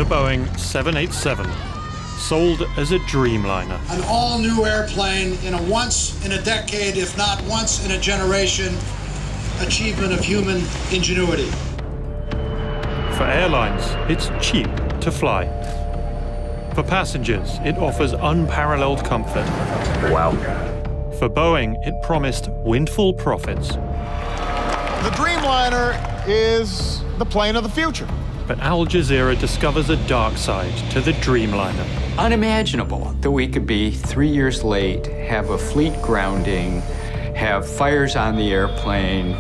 The Boeing 787, sold as a Dreamliner. An all-new airplane in a once-in-a-decade, if not once-in-a-generation, achievement of human ingenuity. For airlines, it's cheap to fly. For passengers, it offers unparalleled comfort. Wow. For Boeing, it promised windfall profits. The Dreamliner is the plane of the future. But Al Jazeera discovers a dark side to the Dreamliner. Unimaginable that we could be 3 years late, have a fleet grounding, have fires on the airplane.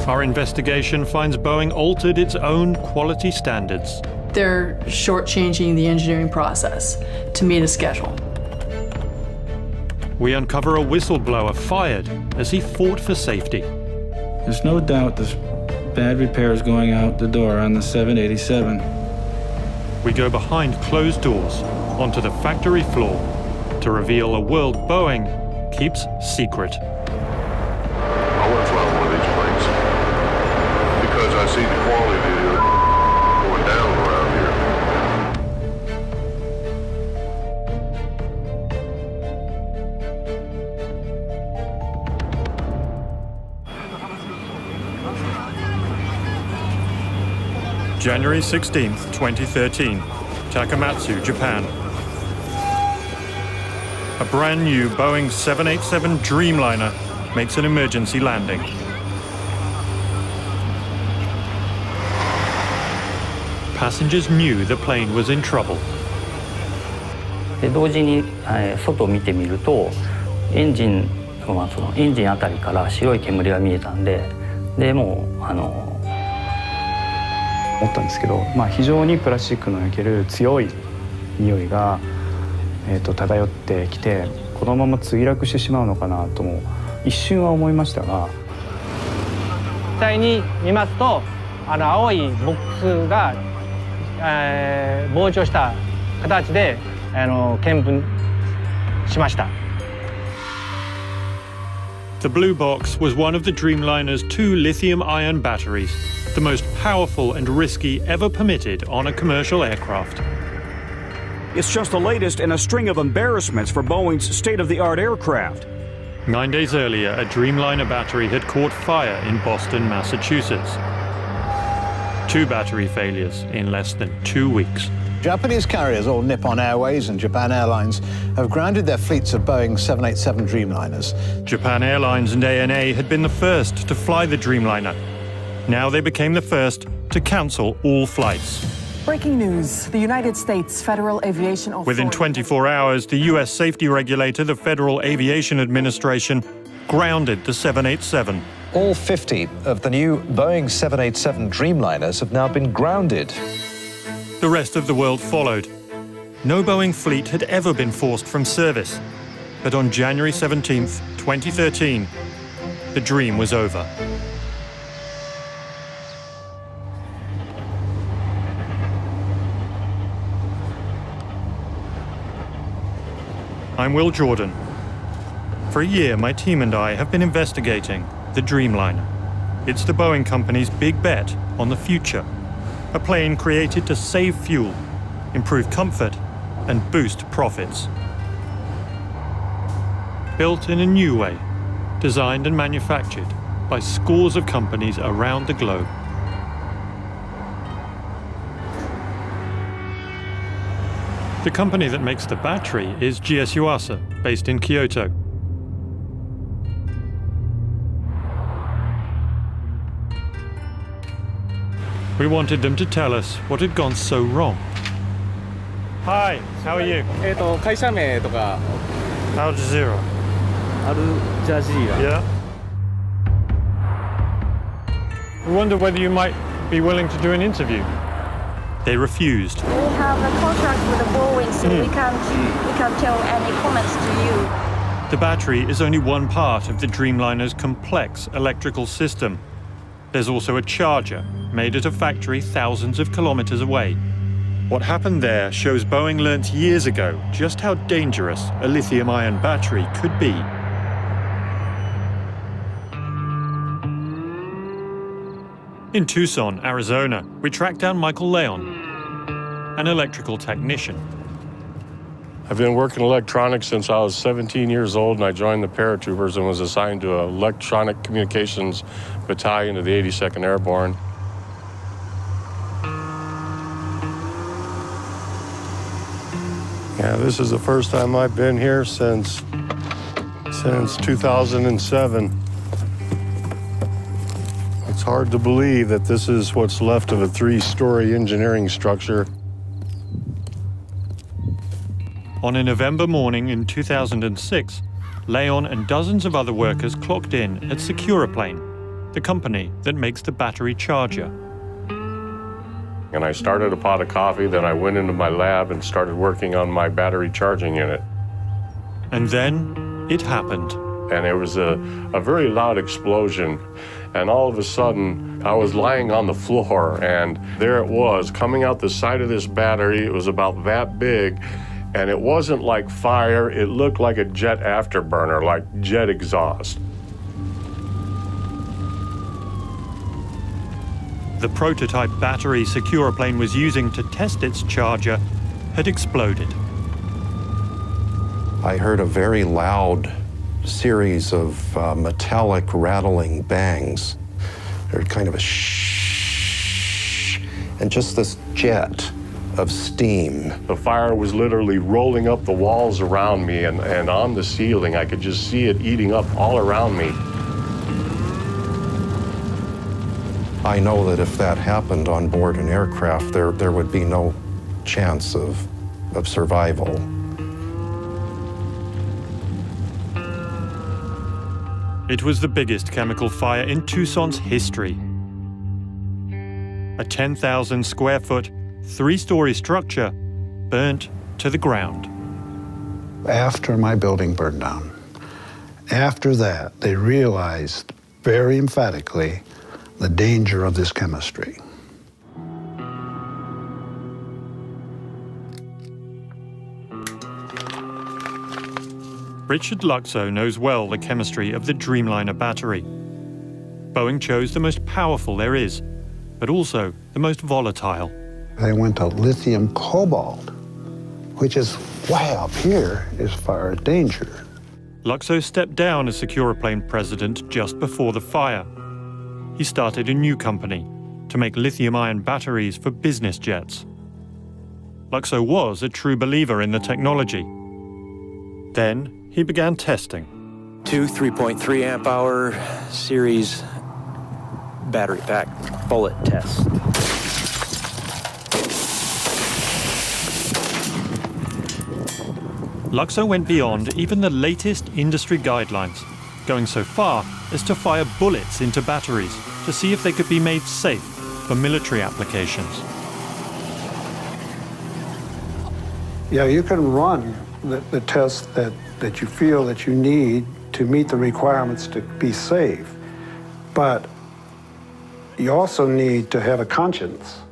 Our investigation finds Boeing altered its own quality standards. They're shortchanging the engineering process to meet a schedule. We uncover a whistleblower fired as he fought for safety. There's no doubt there's bad repairs going out the door on the 787. We go behind closed doors onto the factory floor to reveal a world Boeing keeps secret. I want to fly one of these planes because I see the quality going down around here. January 16th, 2013, Takamatsu, Japan. A brand new Boeing 787 Dreamliner makes an emergency landing. Passengers knew the plane was in trouble. で同時に、外を見てみるとエンジンあたりから白い煙が見えたんで、もう思ったんですけど、非常にプラスチックの焼ける強い匂いが、漂ってきて、このまま墜落してしまうのかなとも一瞬は思いましたが。実際に見ますと、青いボックスが、膨張した形で見分しました。The blue box was one of the Dreamliner's 2 lithium-ion batteries, the most powerful and risky ever permitted on a commercial aircraft. It's just the latest in a string of embarrassments for Boeing's state-of-the-art aircraft. 9 days earlier, a Dreamliner battery had caught fire in Boston, Massachusetts. 2 battery failures in less than 2 weeks. Japanese carriers, all Nippon Airways and Japan Airlines, have grounded their fleets of Boeing 787 Dreamliners. Japan Airlines and ANA had been the first to fly the Dreamliner. Now they became the first to cancel all flights. Breaking news. The United States Federal Aviation Authority... Within 24 hours, the US safety regulator, the Federal Aviation Administration, grounded the 787. All 50 of the new Boeing 787 Dreamliners have now been grounded. The rest of the world followed. No Boeing fleet had ever been forced from service. But on January 17th, 2013, the dream was over. I'm Will Jordan. For a year, my team and I have been investigating the Dreamliner. It's the Boeing company's big bet on the future. A plane created to save fuel, improve comfort, and boost profits. Built in a new way, designed and manufactured by scores of companies around the globe. The company that makes the battery is GS Yuasa, based in Kyoto. We wanted them to tell us what had gone so wrong. Hi, how are you? 会社名とか Al Jazeera. Al Jazeera. Yeah. We wondered whether you might be willing to do an interview. They refused. We have a contract with the Boeing, so we can't tell any comments to you. The battery is only one part of the Dreamliner's complex electrical system. There's also a charger made at a factory thousands of kilometers away. What happened there shows Boeing learnt years ago just how dangerous a lithium-ion battery could be. In Tucson, Arizona, we tracked down Michael Leon, an electrical technician. I've been working electronics since I was 17 years old, and I joined the paratroopers and was assigned to an electronic communications battalion of the 82nd Airborne. Yeah, this is the first time I've been here since 2007. It's hard to believe that this is what's left of a 3-story engineering structure. On a November morning in 2006, Leon and dozens of other workers clocked in at Securaplane, the company that makes the battery charger. And I started a pot of coffee, then I went into my lab and started working on my battery charging unit. And then it happened. And there was a very loud explosion. And all of a sudden, I was lying on the floor, and there it was, coming out the side of this battery. It was about that big, and it wasn't like fire. It looked like a jet afterburner, like jet exhaust. The prototype battery Securaplane was using to test its charger had exploded. I heard a very loud series of metallic rattling bangs. I heard kind of a shh, and just this jet of steam. The fire was literally rolling up the walls around me, and on the ceiling. I could just see it eating up all around me. I know that if that happened on board an aircraft, there would be no chance of survival. It was the biggest chemical fire in Tucson's history. A 10,000 square foot, 3-story structure burnt to the ground. After my building burned down, after that, they realized very emphatically the danger of this chemistry. Richard Luxo knows well the chemistry of the Dreamliner battery. Boeing chose the most powerful there is, but also the most volatile. They went to lithium cobalt, which is way up here as far as danger. Luxo stepped down as Securaplane president just before the fire. He started a new company to make lithium-ion batteries for business jets. Luxo was a true believer in the technology. Then he began testing. 2 3.3 amp hour series battery pack bullet tests. Luxo went beyond even the latest industry guidelines, going so far as to fire bullets into batteries to see if they could be made safe for military applications. Yeah, you can run the tests that you feel that you need to meet the requirements to be safe, but you also need to have a conscience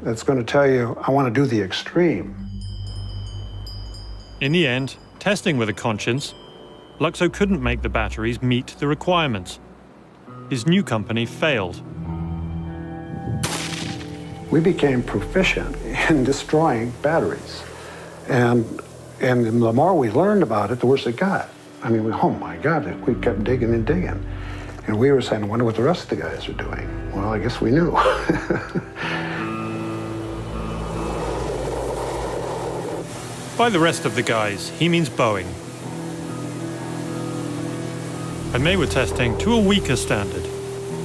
that's going to tell you, I want to do the extreme. In the end, testing with a conscience, Luxo couldn't make the batteries meet the requirements. His new company failed. We became proficient in destroying batteries. And the more we learned about it, the worse it got. I mean, oh my God, we kept digging and digging. And we were saying, I wonder what the rest of the guys are doing. Well, I guess we knew. By the rest of the guys, he means Boeing. And they were testing to a weaker standard,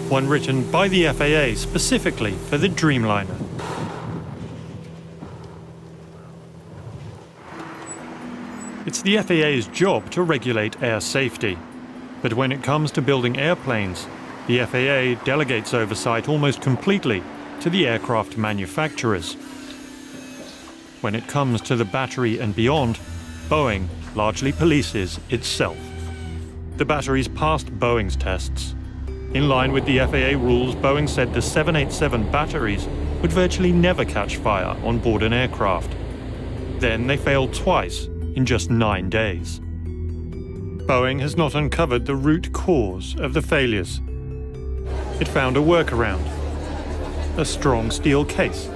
one written by the FAA specifically for the Dreamliner. It's the FAA's job to regulate air safety. But when it comes to building airplanes, the FAA delegates oversight almost completely to the aircraft manufacturers. When it comes to the battery and beyond, Boeing largely polices itself. The batteries passed Boeing's tests. In line with the FAA rules, Boeing said the 787 batteries would virtually never catch fire on board an aircraft. Then they failed twice in just 9 days. Boeing has not uncovered the root cause of the failures. It found a workaround, a strong steel case,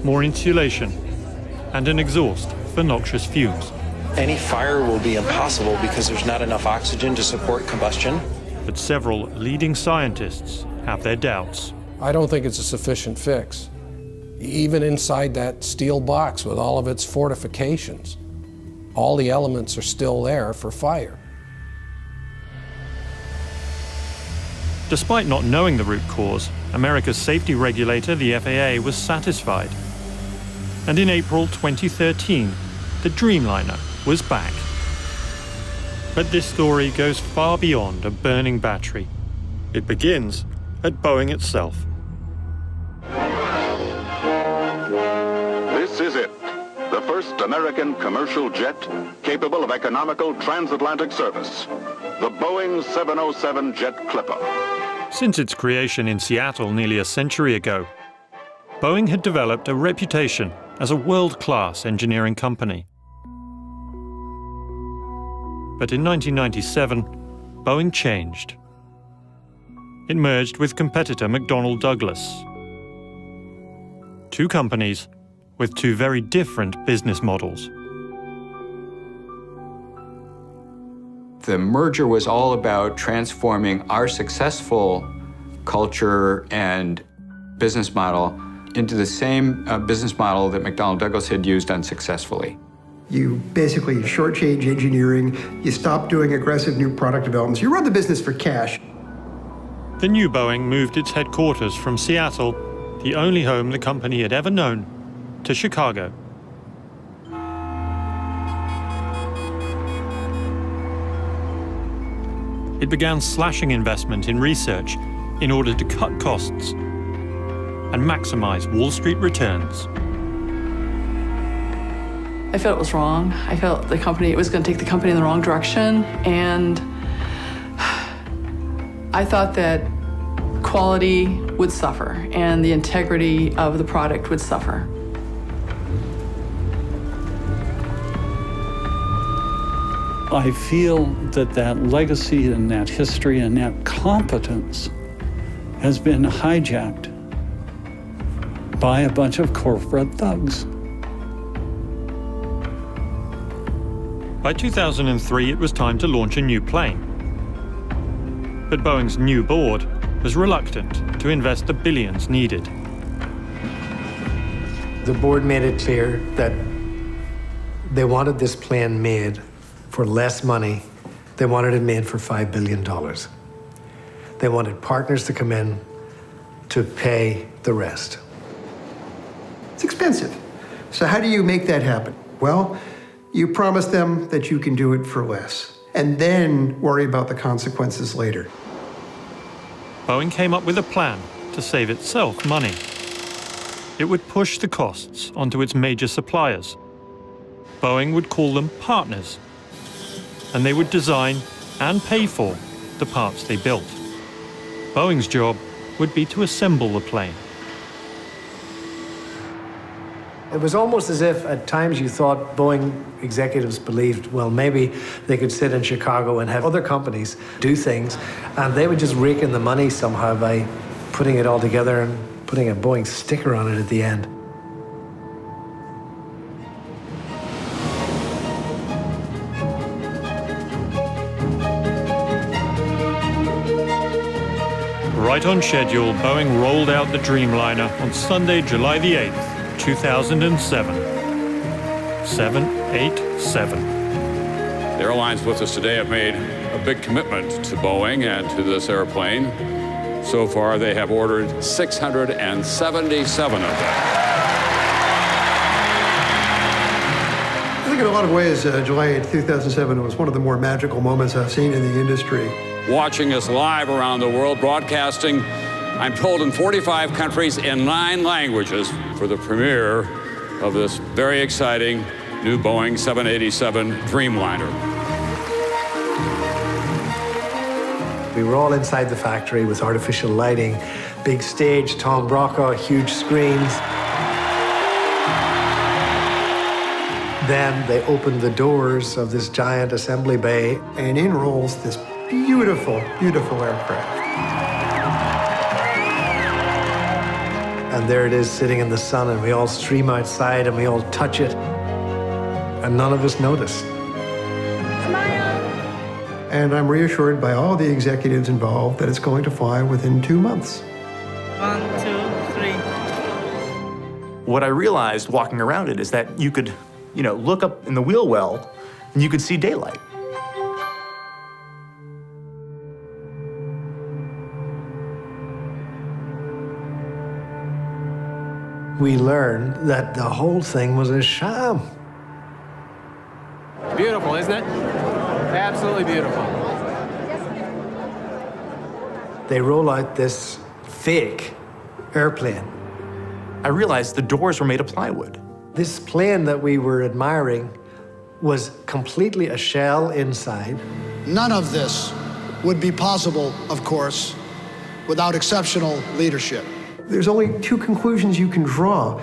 more insulation, and an exhaust for noxious fumes. Any fire will be impossible because there's not enough oxygen to support combustion. But several leading scientists have their doubts. I don't think it's a sufficient fix. Even inside that steel box with all of its fortifications, all the elements are still there for fire. Despite not knowing the root cause, America's safety regulator, the FAA, was satisfied. And in April 2013, the Dreamliner was back. But this story goes far beyond a burning battery. It begins at Boeing itself. This is it, the first American commercial jet capable of economical transatlantic service, the Boeing 707 Jet Clipper. Since its creation in Seattle nearly a century ago, Boeing had developed a reputation as a world-class engineering company. But in 1997, Boeing changed. It merged with competitor McDonnell Douglas. Two companies with two very different business models. The merger was all about transforming our successful culture and business model into the same business model that McDonnell Douglas had used unsuccessfully. You basically shortchange engineering, you stop doing aggressive new product developments, you run the business for cash. The new Boeing moved its headquarters from Seattle, the only home the company had ever known, to Chicago. It began slashing investment in research in order to cut costs and maximize Wall Street returns. I felt it was wrong. I felt it was going to take the company in the wrong direction, and I thought that quality would suffer and the integrity of the product would suffer. I feel that legacy and that history and that competence has been hijacked by a bunch of corporate thugs. By 2003, it was time to launch a new plane. But Boeing's new board was reluctant to invest the billions needed. The board made it clear that they wanted this plane made for less money. They wanted it made for $5 billion. They wanted partners to come in to pay the rest. It's expensive. So how do you make that happen? Well, you promise them that you can do it for less, and then worry about the consequences later. Boeing came up with a plan to save itself money. It would push the costs onto its major suppliers. Boeing would call them partners, and they would design and pay for the parts they built. Boeing's job would be to assemble the plane. It was almost as if at times you thought Boeing executives believed, well, maybe they could sit in Chicago and have other companies do things, and they would just rake in the money somehow by putting it all together and putting a Boeing sticker on it at the end. Right on schedule, Boeing rolled out the Dreamliner on Sunday, July the 8th, 2007. 787. The airlines with us today have made a big commitment to Boeing and to this airplane. So far, they have ordered 677 of them. I think in a lot of ways, July 8, 2007 was one of the more magical moments I've seen in the industry. Watching us live around the world, broadcasting, I'm told, in 45 countries in 9 languages for the premiere of this very exciting new Boeing 787 Dreamliner. We were all inside the factory with artificial lighting, big stage, Tom Brokaw, huge screens. Then they opened the doors of this giant assembly bay, and in rolls this beautiful, beautiful aircraft. And there it is sitting in the sun, and we all stream outside and we all touch it. And none of us noticed. And I'm reassured by all the executives involved that it's going to fly within 2 months. 1, 2, 3. What I realized walking around it is that you could, look up in the wheel well and you could see daylight. We learned that the whole thing was a sham. Beautiful, isn't it? Absolutely beautiful. They roll out this fake airplane. I realized the doors were made of plywood. This plane that we were admiring was completely a shell inside. None of this would be possible, of course, without exceptional leadership. There's only 2 conclusions you can draw.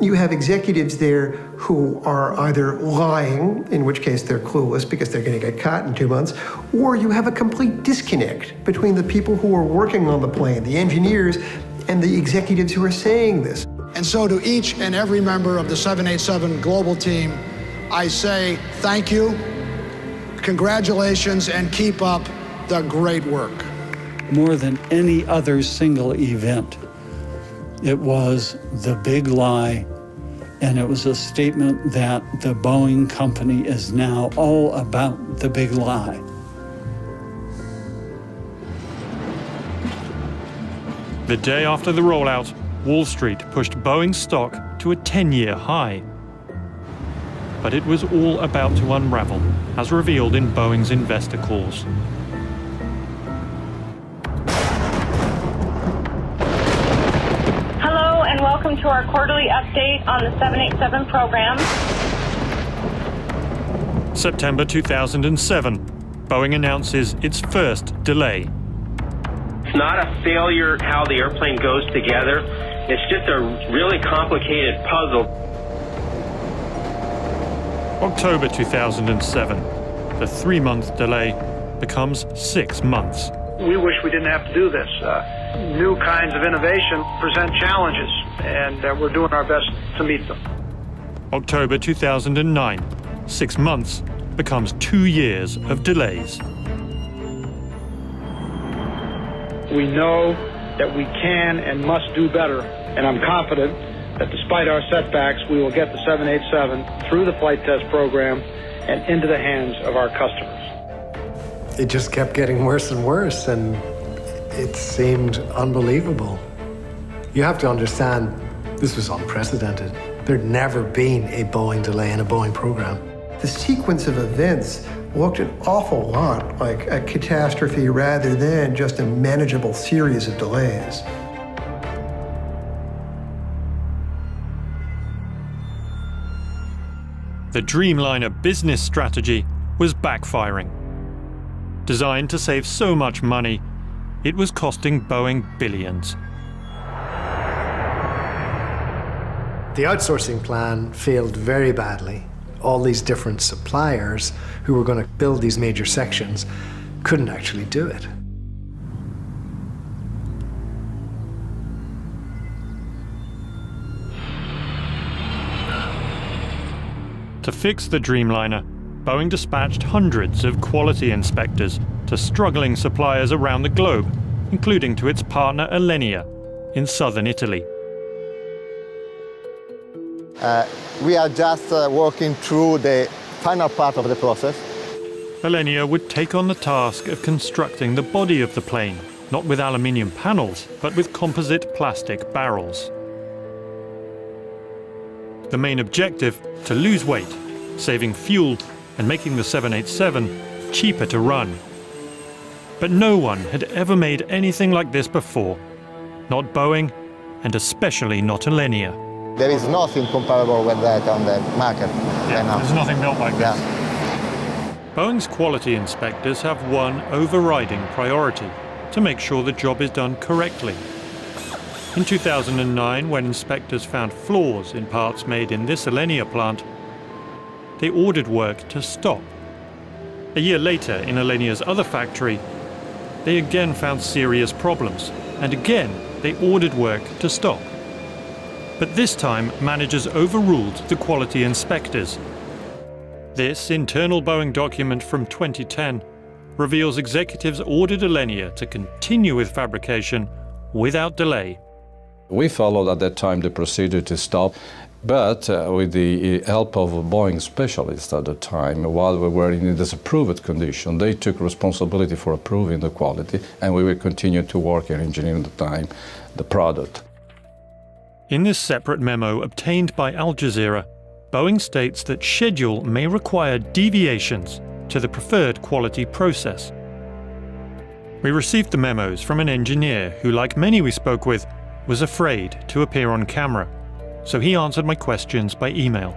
You have executives there who are either lying, in which case they're clueless because they're going to get caught in 2 months, or you have a complete disconnect between the people who are working on the plane, the engineers, and the executives who are saying this. And so to each and every member of the 787 global team, I say thank you, congratulations, and keep up the great work. More than any other single event, it was the big lie, and it was a statement that the Boeing company is now all about the big lie. The day after the rollout, Wall Street pushed Boeing stock to a 10-year high. But it was all about to unravel, as revealed in Boeing's investor calls. Hello and welcome to our quarterly update on the 787 program. September 2007, Boeing announces its first delay. It's not a failure how the airplane goes together. It's just a really complicated puzzle. October 2007, the 3-month delay becomes 6 months. We wish we didn't have to do this. New kinds of innovation present challenges, and we're doing our best to meet them. October 2009, 6 months becomes 2 years of delays. We know that we can and must do better, and I'm confident that despite our setbacks, we will get the 787 through the flight test program and into the hands of our customers. It just kept getting worse and worse, and it seemed unbelievable. You have to understand, this was unprecedented. There'd never been a Boeing delay in a Boeing program. The sequence of events looked an awful lot like a catastrophe rather than just a manageable series of delays. The Dreamliner business strategy was backfiring. Designed to save so much money, it was costing Boeing billions. The outsourcing plan failed very badly. All these different suppliers who were going to build these major sections couldn't actually do it. To fix the Dreamliner, Boeing dispatched hundreds of quality inspectors to struggling suppliers around the globe, including to its partner Alenia in southern Italy. We are just working through the final part of the process. Alenia would take on the task of constructing the body of the plane, not with aluminium panels, but with composite plastic barrels. The main objective, to lose weight, saving fuel and making the 787 cheaper to run. But no one had ever made anything like this before. Not Boeing, and especially not Alenia. There is nothing comparable with that on the market. There's nothing built like this. Boeing's quality inspectors have one overriding priority: to make sure the job is done correctly. In 2009, when inspectors found flaws in parts made in this Alenia plant, they ordered work to stop. A year later, in Alenia's other factory, they again found serious problems, and again they ordered work to stop. But this time, managers overruled the quality inspectors. This internal Boeing document from 2010 reveals executives ordered Alenia to continue with fabrication without delay. We followed at that time the procedure to stop, but with the help of Boeing specialists at the time, while we were in a disapproved condition, they took responsibility for approving the quality, and we will continue to work in engineering at the time the product. In this separate memo obtained by Al Jazeera, Boeing states that schedule may require deviations to the preferred quality process. We received the memos from an engineer who, like many we spoke with, was afraid to appear on camera, so he answered my questions by email.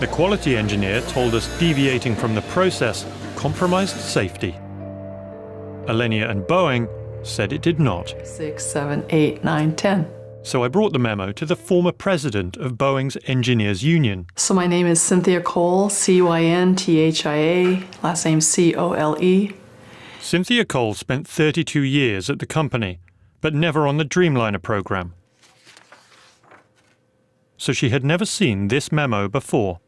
The quality engineer told us deviating from the process compromised safety. Alenia and Boeing said it did not. 6, 7, 8, 9, 10. So I brought the memo to the former president of Boeing's Engineers Union. So my name is Cynthia Cole, C-Y-N-T-H-I-A, last name C-O-L-E. Cynthia Cole spent 32 years at the company, but never on the Dreamliner program. So she had never seen this memo before.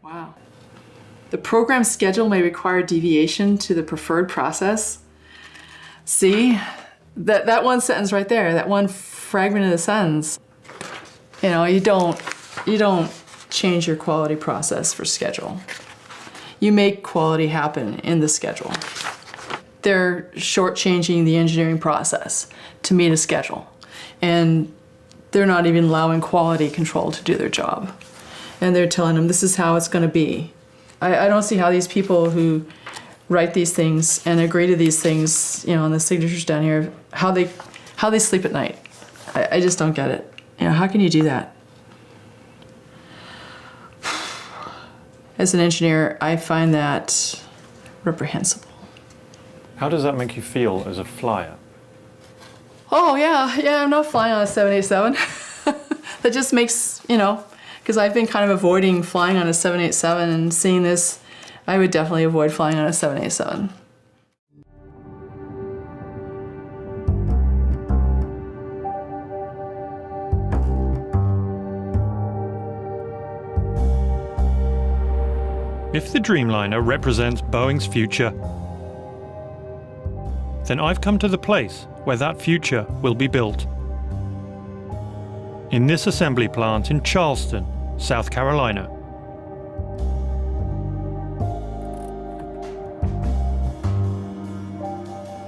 Wow. The program schedule may require deviation to the preferred process. See, that one sentence right there, that one fragment of the sentence. You know, you don't change your quality process for schedule. You make quality happen in the schedule. They're shortchanging the engineering process to meet a schedule. And they're not even allowing quality control to do their job. And they're telling them this is how it's going to be. I don't see how these people who write these things and agree to these things, you know, on the signatures down here, how they sleep at night. I just don't get it. You know, how can you do that? As an engineer, I find that reprehensible. How does that make you feel as a flyer? Oh, yeah, I'm not flying on a 787. That just makes, you know, because I've been kind of avoiding flying on a 787 and seeing this, I would definitely avoid flying on a 787. If the Dreamliner represents Boeing's future, then I've come to the place where that future will be built. In this assembly plant in Charleston, South Carolina.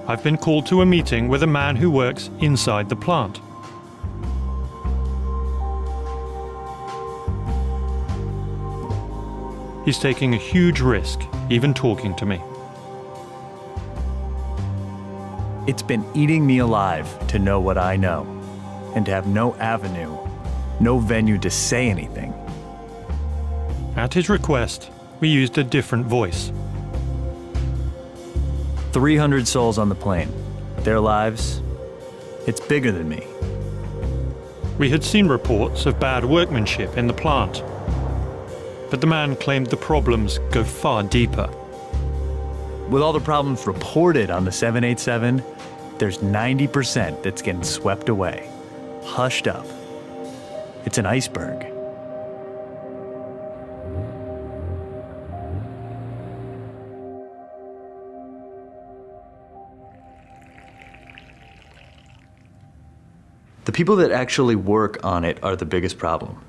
I've been called to a meeting with a man who works inside the plant. He's taking a huge risk, even talking to me. It's been eating me alive to know what I know, and to have no avenue, no venue to say anything. At his request, we used a different voice. 300 souls on the plane. Their lives, it's bigger than me. We had seen reports of bad workmanship in the plant, but the man claimed the problems go far deeper. With all the problems reported on the 787, there's 90% that's getting swept away, hushed up. It's an iceberg. The people that actually work on it are the biggest problem.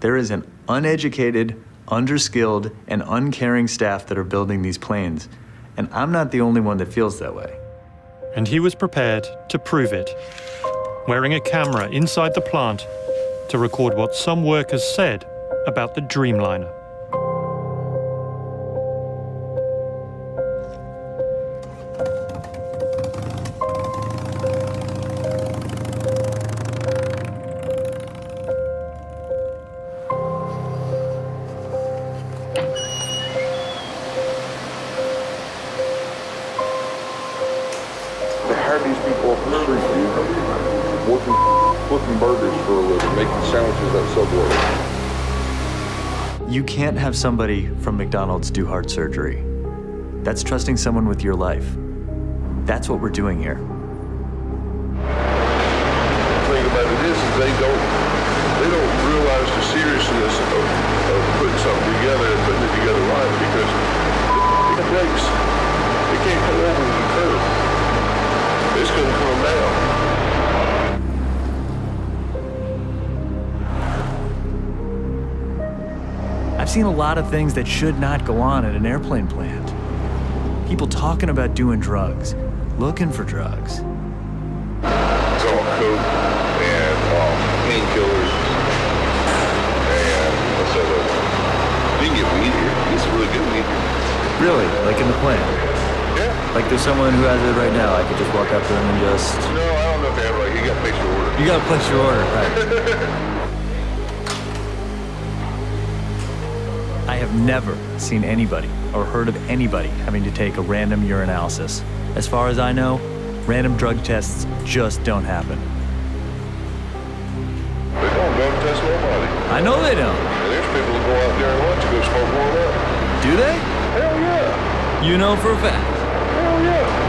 There is an uneducated, underskilled, and uncaring staff that are building these planes, and I'm not the only one that feels that way. And he was prepared to prove it, wearing a camera inside the plant to record what some workers said about the Dreamliner. these people off the street, dude. Working, flipping burgers for a living, making sandwiches at Subway. You can't have somebody from McDonald's do heart surgery. That's trusting someone with your life. That's what we're doing here. The thing about it is they don't realize the seriousness of putting something together and putting it together right, because it breaks. It can't come over the curve. It's going to come down. I've seen a lot of things that should not go on at an airplane plant. People talking about doing drugs, looking for drugs. It's all coke and painkillers and what's that other? You can get weed here. It's really good weed here. Really? Like in the plant? Yeah. Like there's someone who has it right now. I could just walk up to them and just... No, I don't know if they have it. You got to place your order. You got to place your order, right. I have never seen anybody or heard of anybody having to take a random urinalysis. As far as I know, random drug tests just don't happen. They don't drug test nobody. I know they don't. And there's people who go out there and lunch to go smoke one up. Do they? Hell yeah. You know for a fact. Hell yeah.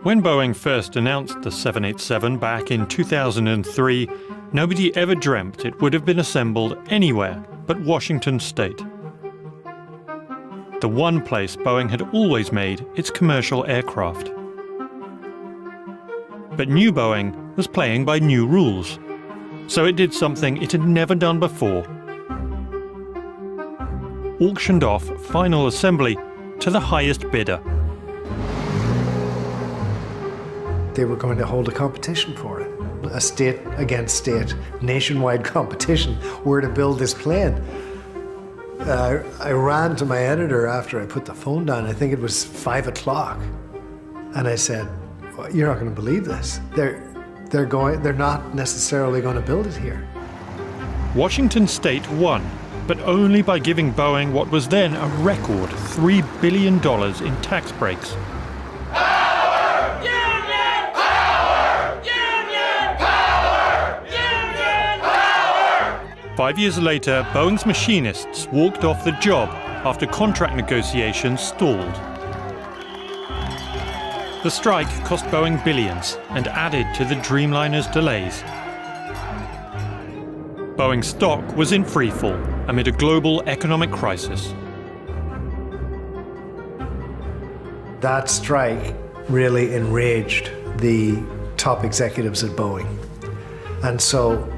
When Boeing first announced the 787 back in 2003, nobody ever dreamt it would have been assembled anywhere but Washington State. The one place Boeing had always made its commercial aircraft. But new Boeing was playing by new rules, so it did something it had never done before. Auctioned off final assembly to the highest bidder. They were going to hold a competition for it. A state against state, nationwide competition where to build this plane. I ran to my editor after I put the phone down. I think it was 5 o'clock. And I said, well, you're not going to believe this. They're not necessarily going to build it here. Washington State won, but only by giving Boeing what was then a record $3 billion in tax breaks. 5 years later, Boeing's machinists walked off the job after contract negotiations stalled. The strike cost Boeing billions and added to the Dreamliner's delays. Boeing's stock was in freefall amid a global economic crisis. That strike really enraged the top executives at Boeing. And so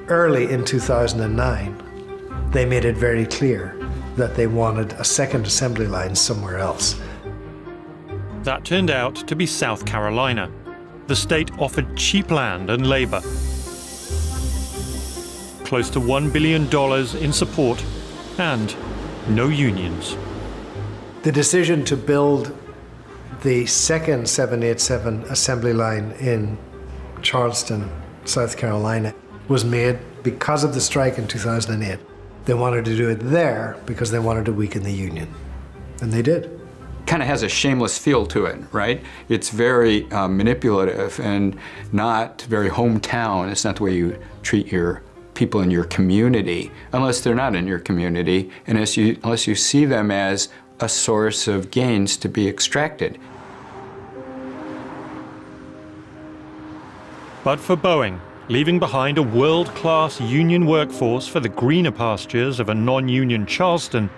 early in 2009, they made it very clear that they wanted a second assembly line somewhere else. That turned out to be South Carolina. The state offered cheap land and labor. Close to $1 billion in support and no unions. The decision to build the second 787 assembly line in Charleston, South Carolina, was made because of the strike in 2008. They wanted to do it there because they wanted to weaken the union. And they did. Kind of has a shameless feel to it, right? It's very manipulative and not very hometown. It's not the way you treat your people in your community, unless they're not in your community, and unless you see them as a source of gains to be extracted. But for Boeing, leaving behind a world-class union workforce for the greener pastures of a non-union Charleston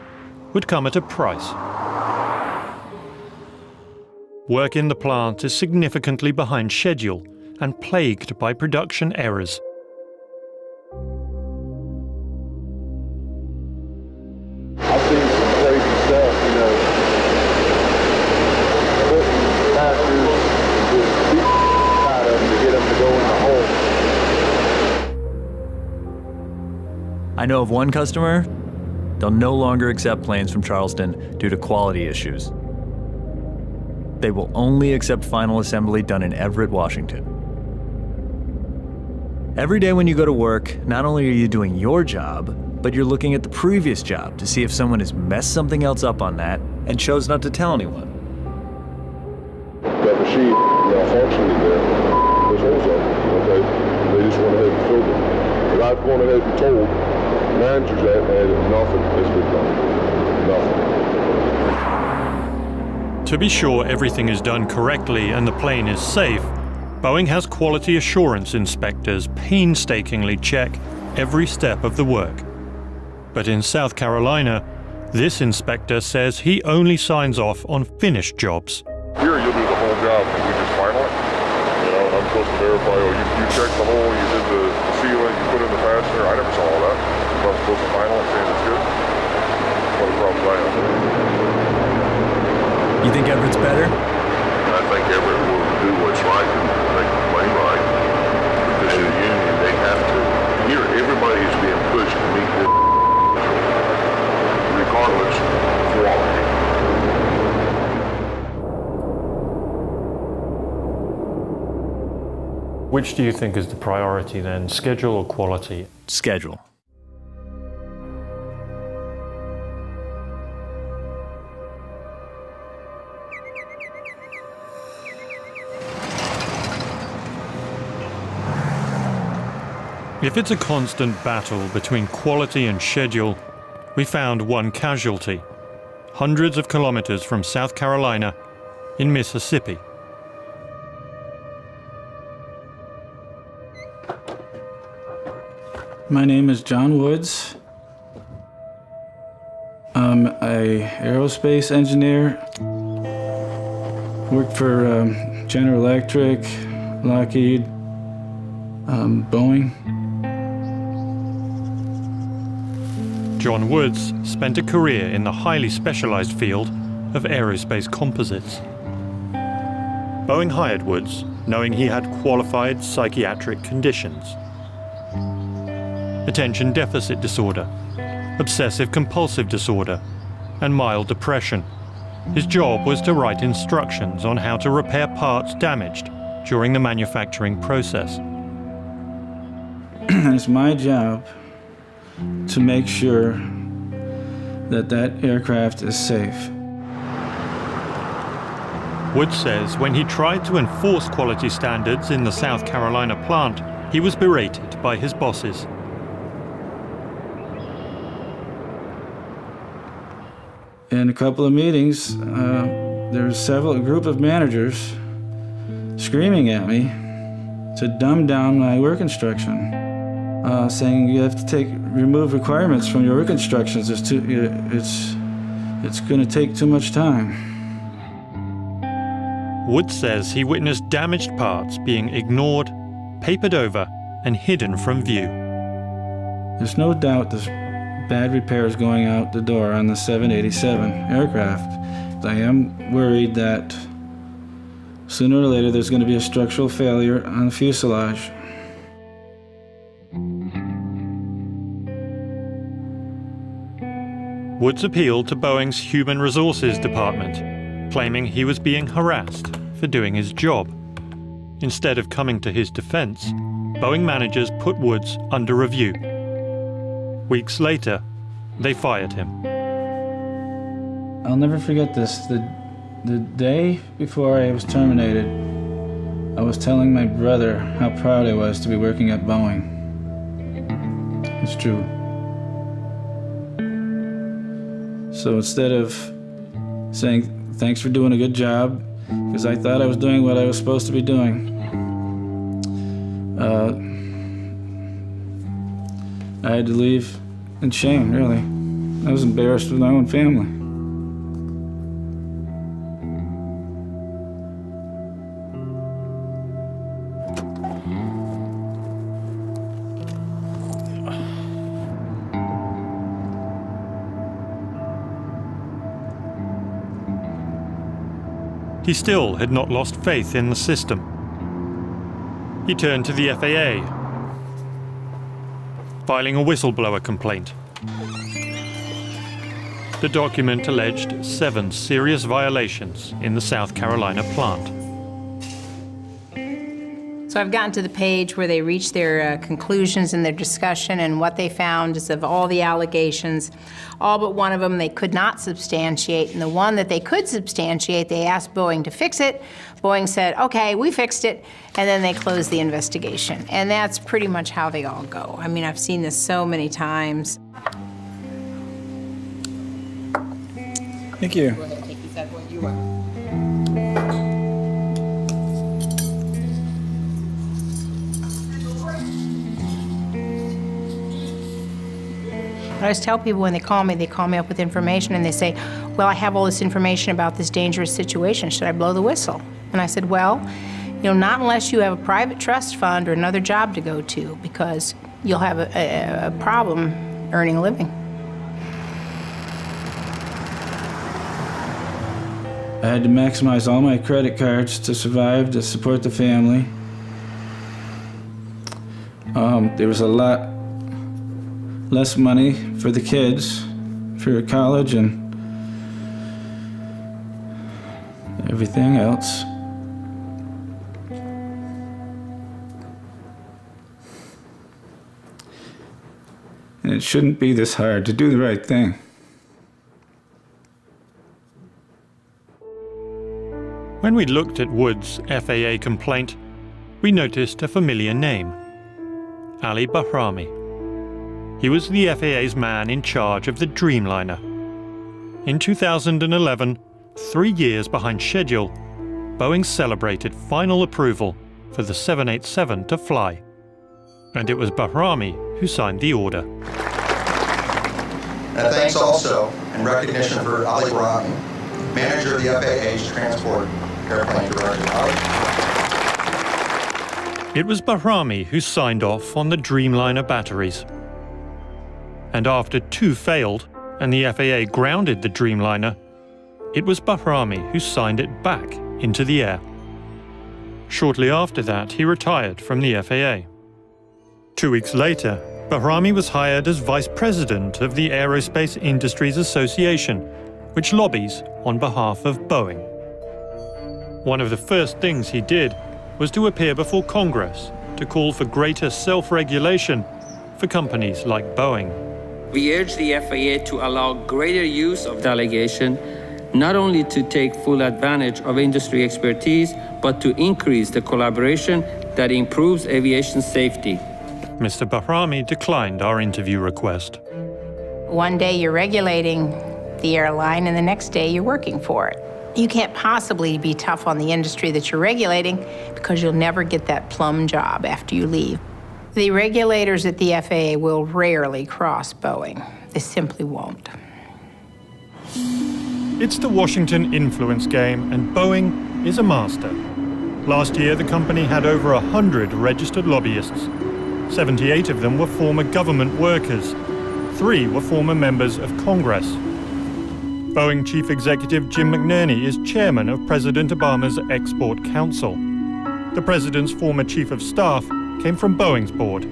would come at a price. Work in the plant is significantly behind schedule and plagued by production errors. I've seen some crazy stuff, you know. Putting pastures with people out of them to get them to go in the hole. I know of one customer, they'll no longer accept planes from Charleston due to quality issues. They will only accept final assembly done in Everett, Washington. Every day when you go to work, not only are you doing your job, but you're looking at the previous job to see if someone has messed something else up on that and chose not to tell anyone. That machine malfunctioning there, there's holes up, okay? They just went ahead and filled it. But I've gone ahead and told managers that, and nothing has been done. Nothing. To be sure everything is done correctly and the plane is safe, Boeing has quality assurance inspectors painstakingly check every step of the work. But in South Carolina, this inspector says he only signs off on finished jobs. Here you'll do the whole job and we just final it. You know, I'm supposed to verify, oh, you checked the hole, you did the sealant, you put in the fastener. I never saw all that. If I'm supposed to final it saying it's good. What a problem I have. You think Everett's better? I think Everett will do what's right and make the plane right. Because in the union, they have to. Here, everybody is being pushed to meet this regardless of quality. Which do you think is the priority then, schedule or quality? Schedule. If it's a constant battle between quality and schedule, we found one casualty, hundreds of kilometers from South Carolina in Mississippi. My name is John Woods. I'm an aerospace engineer. Worked for General Electric, Lockheed, Boeing. John Woods spent a career in the highly specialized field of aerospace composites. Boeing hired Woods, knowing he had qualified psychiatric conditions. Attention deficit disorder, obsessive compulsive disorder, and mild depression. His job was to write instructions on how to repair parts damaged during the manufacturing process. It's my job to make sure that that aircraft is safe. Woods says when he tried to enforce quality standards in the South Carolina plant, he was berated by his bosses. In a couple of meetings, there was a group of managers screaming at me to dumb down my work instruction, saying you have to remove requirements from your work instructions. It's going to take too much time. Woods says he witnessed damaged parts being ignored, papered over, and hidden from view. There's no doubt there's bad repairs going out the door on the 787 aircraft. I am worried that sooner or later there's going to be a structural failure on the fuselage. Woods appealed to Boeing's Human Resources Department, claiming he was being harassed for doing his job. Instead of coming to his defense, Boeing managers put Woods under review. Weeks later, they fired him. I'll never forget this. The day before I was terminated, I was telling my brother how proud I was to be working at Boeing. It's true. So instead of saying thanks for doing a good job, because I thought I was doing what I was supposed to be doing, I had to leave in shame, really. I was embarrassed with my own family. He still had not lost faith in the system. He turned to the FAA, filing a whistleblower complaint. The document alleged 7 serious violations in the South Carolina plant. So I've gotten to the page where they reach their conclusions in their discussion, and what they found is of all the allegations, all but one of them they could not substantiate, and the one that they could substantiate, they asked Boeing to fix it. Boeing said, okay, we fixed it, and then they closed the investigation. And that's pretty much how they all go. I mean, I've seen this so many times. Thank you. Go ahead, take these out what you want. I always tell people when they call me up with information and they say, well, I have all this information about this dangerous situation. Should I blow the whistle? And I said, well, not unless you have a private trust fund or another job to go to, because you'll have a problem earning a living. I had to maximize all my credit cards to survive, to support the family. There was a lot less money for the kids, for college and everything else. And it shouldn't be this hard to do the right thing. When we looked at Wood's FAA complaint, we noticed a familiar name, Ali Bahrami. He was the FAA's man in charge of the Dreamliner. In 2011, 3 years behind schedule, Boeing celebrated final approval for the 787 to fly. And it was Bahrami who signed the order. And thanks also in recognition for Ali Bahrami, manager of the FAA's transport airplane director. It was Bahrami who signed off on the Dreamliner batteries. And after 2 failed and the FAA grounded the Dreamliner, it was Bahrami who signed it back into the air. Shortly after that, he retired from the FAA. 2 weeks later, Bahrami was hired as vice president of the Aerospace Industries Association, which lobbies on behalf of Boeing. One of the first things he did was to appear before Congress to call for greater self-regulation for companies like Boeing. We urge the FAA to allow greater use of delegation, not only to take full advantage of industry expertise, but to increase the collaboration that improves aviation safety. Mr. Bahrami declined our interview request. One day you're regulating the airline, and the next day you're working for it. You can't possibly be tough on the industry that you're regulating because you'll never get that plum job after you leave. The regulators at the FAA will rarely cross Boeing. They simply won't. It's the Washington influence game, and Boeing is a master. Last year, the company had over 100 registered lobbyists. 78 of them were former government workers. 3 were former members of Congress. Boeing Chief Executive Jim McNerney is chairman of President Obama's Export Council. The president's former chief of staff came from Boeing's board,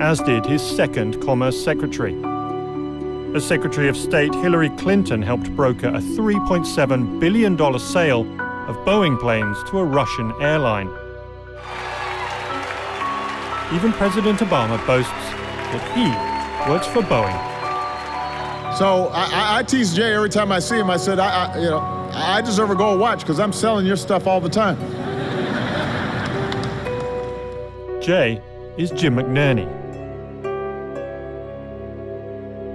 as did his second Commerce Secretary. As Secretary of State, Hillary Clinton helped broker a $3.7 billion sale of Boeing planes to a Russian airline. Even President Obama boasts that he works for Boeing. So I tease Jay every time I see him. I said, I deserve a gold watch because I'm selling your stuff all the time. Jay is Jim McNerney.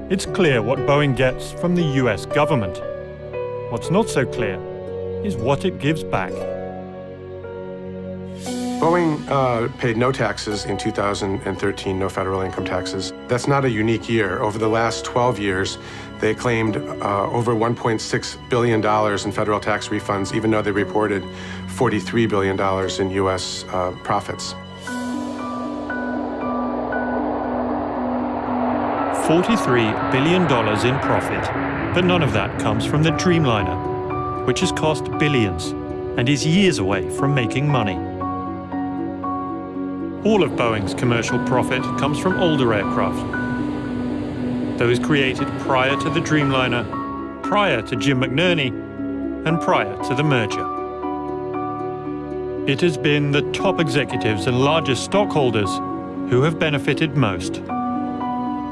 It's clear what Boeing gets from the US government. What's not so clear is what it gives back. Boeing paid no taxes in 2013, no federal income taxes. That's not a unique year. Over the last 12 years, they claimed over $1.6 billion in federal tax refunds, even though they reported $43 billion in US profits. $43 billion in profit, but none of that comes from the Dreamliner, which has cost billions and is years away from making money. All of Boeing's commercial profit comes from older aircraft. Those created prior to the Dreamliner, prior to Jim McNerney, and prior to the merger. it has been the top executives and largest stockholders who have benefited most.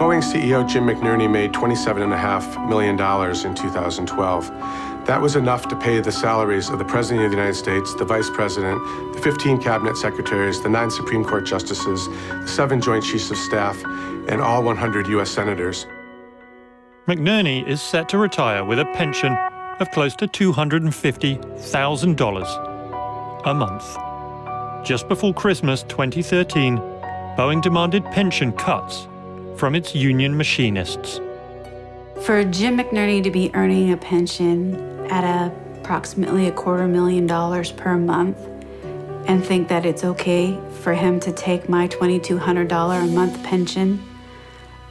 Boeing CEO Jim McNerney made $27.5 million in 2012. That was enough to pay the salaries of the President of the United States, the Vice President, the 15 Cabinet Secretaries, the 9 Supreme Court Justices, the 7 Joint Chiefs of Staff, and all 100 U.S. Senators. McNerney is set to retire with a pension of close to $250,000 a month. Just before Christmas 2013, Boeing demanded pension cuts from its union machinists. For Jim McNerney to be earning a pension at approximately $250,000 per month and think that it's okay for him to take my $2,200 a month pension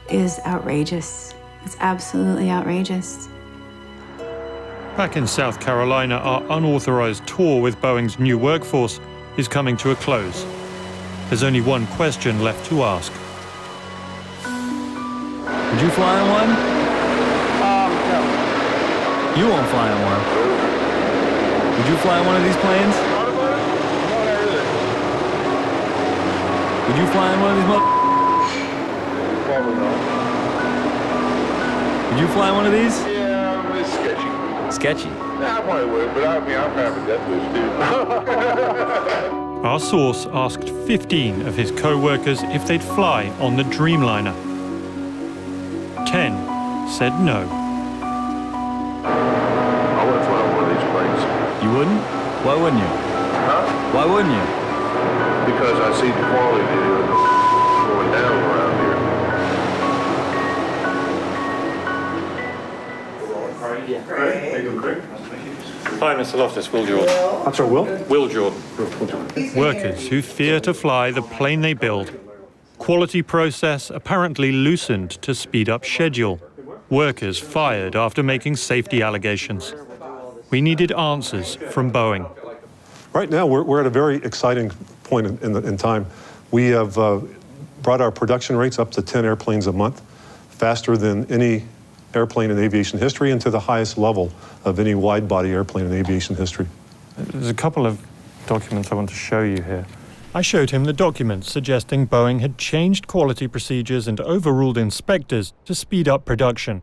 is outrageous. It's absolutely outrageous. Back in South Carolina, our unauthorized tour with Boeing's new workforce is coming to a close. There's only one question left to ask. Would you fly on one? No. You won't fly on one. Would you fly on one of these planes? Would you fly on one of these Probably not. Would you fly on one of these? Yeah, it's sketchy. Sketchy? Nah, I probably would, but I'm having a death wish too. Our source asked 15 of his co-workers if they'd fly on the Dreamliner. 10 said no. I wouldn't fly on one of these planes. You wouldn't? Why wouldn't you? Huh? Why wouldn't you? Because I see the quality of going down around here. Hi, Mr. Loftus, Will Jordan. I'm sorry, Will? Will Jordan. Workers who fear to fly the plane they build. Quality process apparently loosened to speed up schedule. Workers fired after making safety allegations. We needed answers from Boeing. Right now, we're at a very exciting point in time. We have brought our production rates up to 10 airplanes a month, faster than any airplane in aviation history and to the highest level of any wide-body airplane in aviation history. There's a couple of documents I want to show you here. I showed him the documents suggesting Boeing had changed quality procedures and overruled inspectors to speed up production.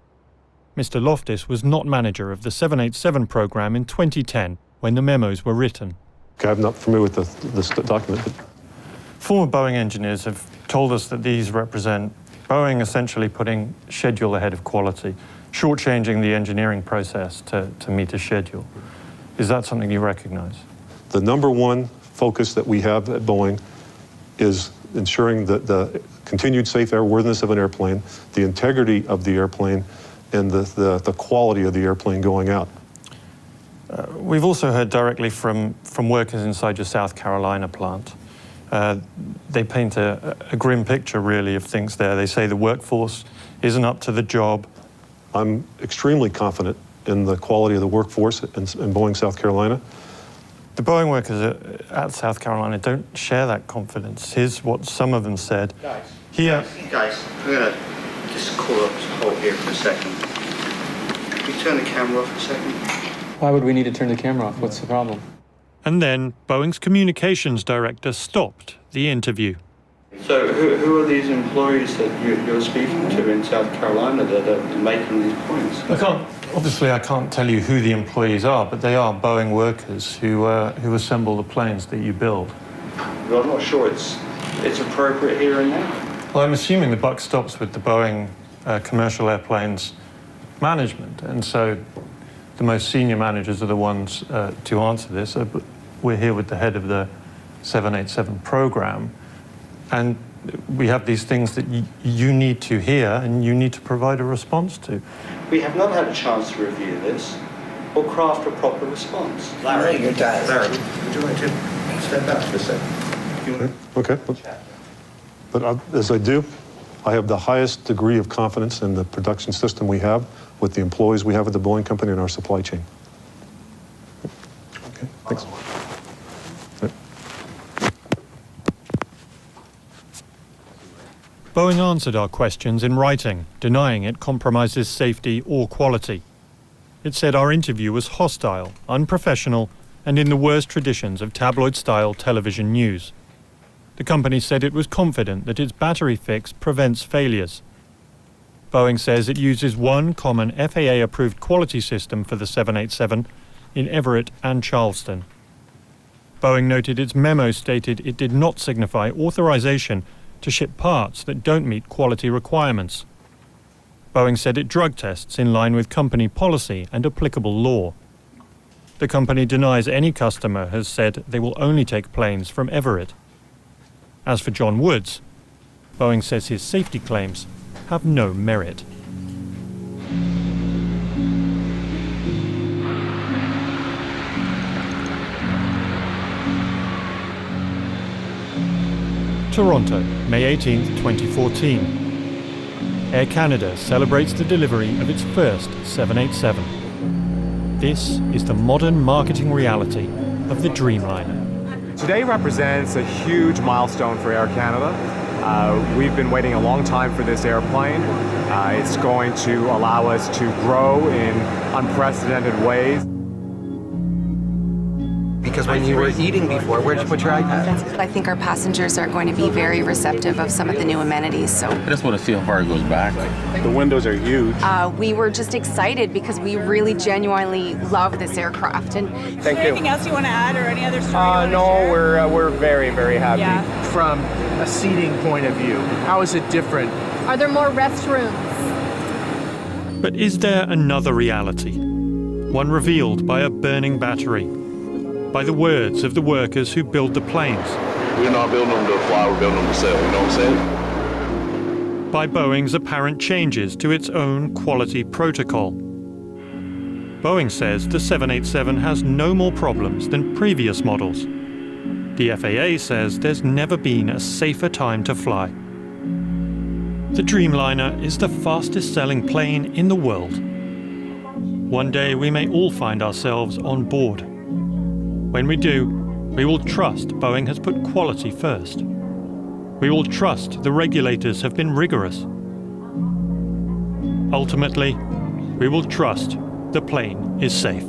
Mr. Loftus was not manager of the 787 program in 2010 when the memos were written. Okay, I'm not familiar with this document. But... Former Boeing engineers have told us that these represent Boeing essentially putting schedule ahead of quality, shortchanging the engineering process to meet a schedule. Is that something you recognize? The number one focus that we have at Boeing is ensuring that the continued safe airworthiness of an airplane, the integrity of the airplane, and the quality of the airplane going out. We've also heard directly from workers inside your South Carolina plant. They paint a grim picture, really, of things there. They say the workforce isn't up to the job. I'm extremely confident in the quality of the workforce in Boeing, South Carolina. The Boeing workers at South Carolina don't share that confidence. Here's what some of them said. Guys, Here. Guys, I'm going to just call up to hold here for a second. Can you turn the camera off for a second? Why would we need to turn the camera off? What's the problem? And then Boeing's communications director stopped the interview. So who are these employees that you're speaking to in South Carolina that are making these points? Obviously I can't tell you who the employees are, but they are Boeing workers who assemble the planes that you build. Well, I'm not sure it's appropriate here and now. Well, I'm assuming the buck stops with the Boeing commercial airplanes management, and so the most senior managers are the ones to answer this. We're here with the head of the 787 program, and we have these things that you need to hear and you need to provide a response to. We have not had a chance to review this or craft a proper response. Larry, you're tired. Larry, would you like to step out for a second? Okay. But as I do, I have the highest degree of confidence in the production system we have with the employees we have at the Boeing company and our supply chain. Okay, thanks. Boeing answered our questions in writing, denying it compromises safety or quality. It said our interview was hostile, unprofessional, and in the worst traditions of tabloid-style television news. The company said it was confident that its battery fix prevents failures. Boeing says it uses one common FAA-approved quality system for the 787 in Everett and Charleston. Boeing noted its memo stated it did not signify authorization to ship parts that don't meet quality requirements. Boeing said it drug tests in line with company policy and applicable law. The company denies any customer has said they will only take planes from Everett. As for John Woods, Boeing says his safety claims have no merit. Toronto, May 18, 2014. Air Canada celebrates the delivery of its first 787. This is the modern marketing reality of the Dreamliner. Today represents a huge milestone for Air Canada. We've been waiting a long time for this airplane. It's going to allow us to grow in unprecedented ways. Because when you were eating before, where'd you put your iPad? I think our passengers are going to be very receptive of some of the new amenities. So I just want to see how far it goes back. The windows are huge. We were just excited because we really genuinely love this aircraft. And Thank you. Anything else you want to add, or any other story? No, we're very, very happy. Yeah. From a seating point of view, how is it different? Are there more restrooms? But is there another reality? One revealed by a burning battery, by the words of the workers who build the planes. We're not building them to fly, we're building them to sell, you know what I'm saying? By Boeing's apparent changes to its own quality protocol. Boeing says the 787 has no more problems than previous models. The FAA says there's never been a safer time to fly. The Dreamliner is the fastest-selling plane in the world. One day we may all find ourselves on board. When we do, we will trust Boeing has put quality first. We will trust the regulators have been rigorous. Ultimately, we will trust the plane is safe.